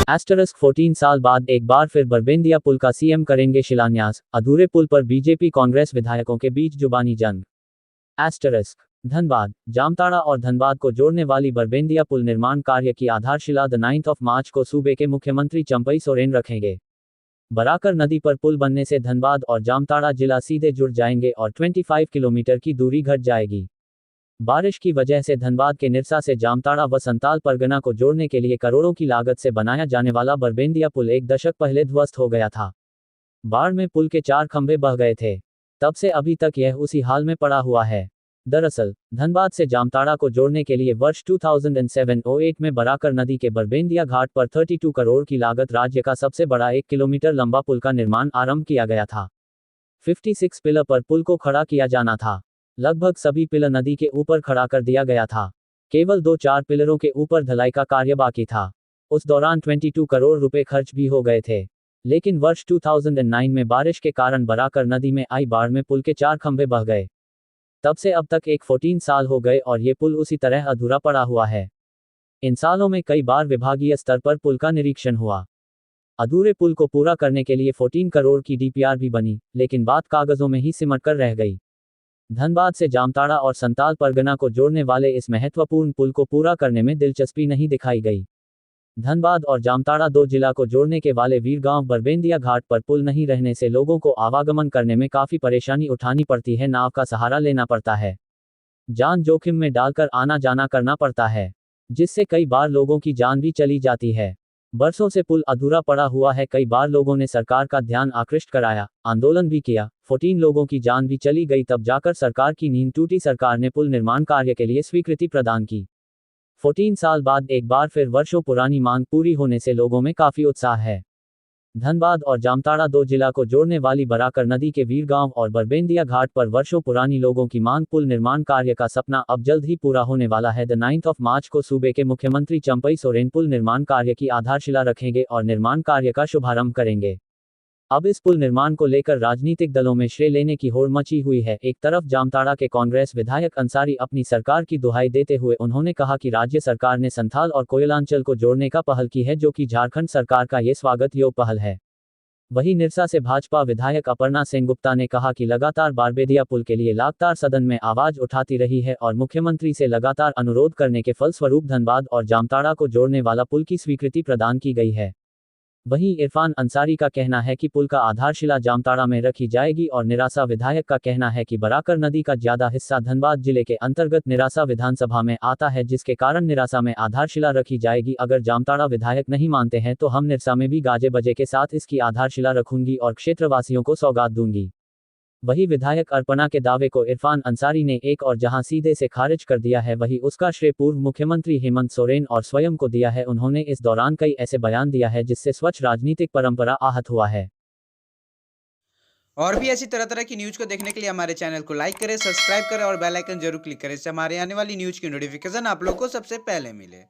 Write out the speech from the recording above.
Asterisk 14 साल बाद एक बार फिर बरबेंदिया पुल का सीएम करेंगे शिलान्यास, अधूरे पुल पर बीजेपी कांग्रेस विधायकों के बीच जुबानी जंग। एस्टरिस्क धनबाद, जामताड़ा और धनबाद को जोड़ने वाली बरबेंदिया पुल निर्माण कार्य की आधारशिला द 9 मार्च को सूबे के मुख्यमंत्री चंपई सोरेन रखेंगे। बराकर नदी पर पुल बनने से धनबाद और जामताड़ा जिला सीधे जुड़ जाएंगे और 25 किलोमीटर की दूरी घट जाएगी। बारिश की वजह से धनबाद के निरसा से जामताड़ा व संताल परगना को जोड़ने के लिए करोड़ों की लागत से बनाया जाने वाला बरबेंदिया पुल एक दशक पहले ध्वस्त हो गया था। बाढ़ में पुल के 4 खंभे बह गए थे। तब से अभी तक यह उसी हाल में पड़ा हुआ है। दरअसल धनबाद से जामताड़ा को जोड़ने के लिए वर्ष 2007-08 में बराकर नदी के बरबेंदिया घाट पर 32 करोड़ की लागत राज्य का सबसे बड़ा 1 किलोमीटर लंबा पुल का निर्माण आरंभ किया गया था। 56 पिलर पर पुल को खड़ा किया जाना था। लगभग सभी पिलर नदी के ऊपर खड़ा कर दिया गया था। केवल 2-4 पिलरों के ऊपर ढलाई का कार्य बाकी था। उस दौरान 22 करोड़ रुपए खर्च भी हो गए थे। लेकिन वर्ष 2009 में बारिश के कारण बराकर नदी में आई बाढ़ में पुल के 4 खंभे बह गए। तब से अब तक 14 साल हो गए और ये पुल उसी तरह अधूरा पड़ा हुआ है। इन सालों में कई बार विभागीय स्तर पर पुल का निरीक्षण हुआ। अधूरे पुल को पूरा करने के लिए 14 करोड़ की डीपीआर भी बनी, लेकिन बात कागजों में ही सिमट कर रह गई। धनबाद से जामताड़ा और संताल परगना को जोड़ने वाले इस महत्वपूर्ण पुल को पूरा करने में दिलचस्पी नहीं दिखाई गई। धनबाद और जामताड़ा दो जिला को जोड़ने के वाले वीरगांव बरबेंदिया घाट पर पुल नहीं रहने से लोगों को आवागमन करने में काफी परेशानी उठानी पड़ती है। नाव का सहारा लेना पड़ता है, जान जोखिम में डालकर आना जाना करना पड़ता है, जिससे कई बार लोगों की जान भी चली जाती है। बरसों से पुल अधूरा पड़ा हुआ है। कई बार लोगों ने सरकार का ध्यान आकृष्ट कराया, आंदोलन भी किया, 14 लोगों की जान भी चली गई, तब जाकर सरकार की नींद टूटी। सरकार ने पुल निर्माण कार्य के लिए स्वीकृति प्रदान की। 14 साल बाद एक बार फिर वर्षों पुरानी मांग पूरी होने से लोगों में काफी उत्साह है। धनबाद और जामताड़ा दो जिला को जोड़ने वाली बराकर नदी के वीरगांव और बरबेंदिया घाट पर वर्षों पुरानी लोगों की मांग, पुल निर्माण कार्य का सपना अब जल्द ही पूरा होने वाला है। द 9 मार्च को सूबे के मुख्यमंत्री चंपई सोरेन पुल निर्माण कार्य की आधारशिला रखेंगे और निर्माण कार्य का शुभारंभ करेंगे। अब इस पुल निर्माण को लेकर राजनीतिक दलों में श्रेय लेने की होड़ मची हुई है। एक तरफ जामताड़ा के कांग्रेस विधायक अंसारी अपनी सरकार की दुहाई देते हुए उन्होंने कहा कि राज्य सरकार ने संथाल और कोयलांचल को जोड़ने का पहल की है, जो कि झारखंड सरकार का ये स्वागत योग्य पहल है। वहीं निरसा से भाजपा विधायक अपर्णा सेनगुप्ता ने कहा कि लगातार बरबेंदिया पुल के लिए लगातार सदन में आवाज उठाती रही है और मुख्यमंत्री से लगातार अनुरोध करने के फलस्वरूप धनबाद और जामताड़ा को जोड़ने वाला पुल की स्वीकृति प्रदान की गई है। वहीं इरफान अंसारी का कहना है कि पुल का आधारशिला जामताड़ा में रखी जाएगी और निरासा विधायक का कहना है कि बराकर नदी का ज्यादा हिस्सा धनबाद जिले के अंतर्गत निरासा विधानसभा में आता है, जिसके कारण निरासा में आधारशिला रखी जाएगी। अगर जामताड़ा विधायक नहीं मानते हैं तो हम निरसा में भी गाजे बजे के साथ इसकी आधारशिला रखूंगी और क्षेत्रवासियों को सौगात दूंगी। वही विधायक अर्पणा के दावे को इरफान अंसारी ने एक और जहां सीधे से खारिज कर दिया है, वही उसका श्रेय पूर्व मुख्यमंत्री हेमंत सोरेन और स्वयं को दिया है। उन्होंने इस दौरान कई ऐसे बयान दिया है जिससे स्वच्छ राजनीतिक परंपरा आहत हुआ है। और भी ऐसी तरह तरह की न्यूज़ को देखने के लिए हमारे चैनल को लाइक करें, सब्सक्राइब करें और बेल आइकन जरूर क्लिक करें, इससे हमारे आने वाली न्यूज़ की नोटिफिकेशन आप लोग को सबसे पहले मिले।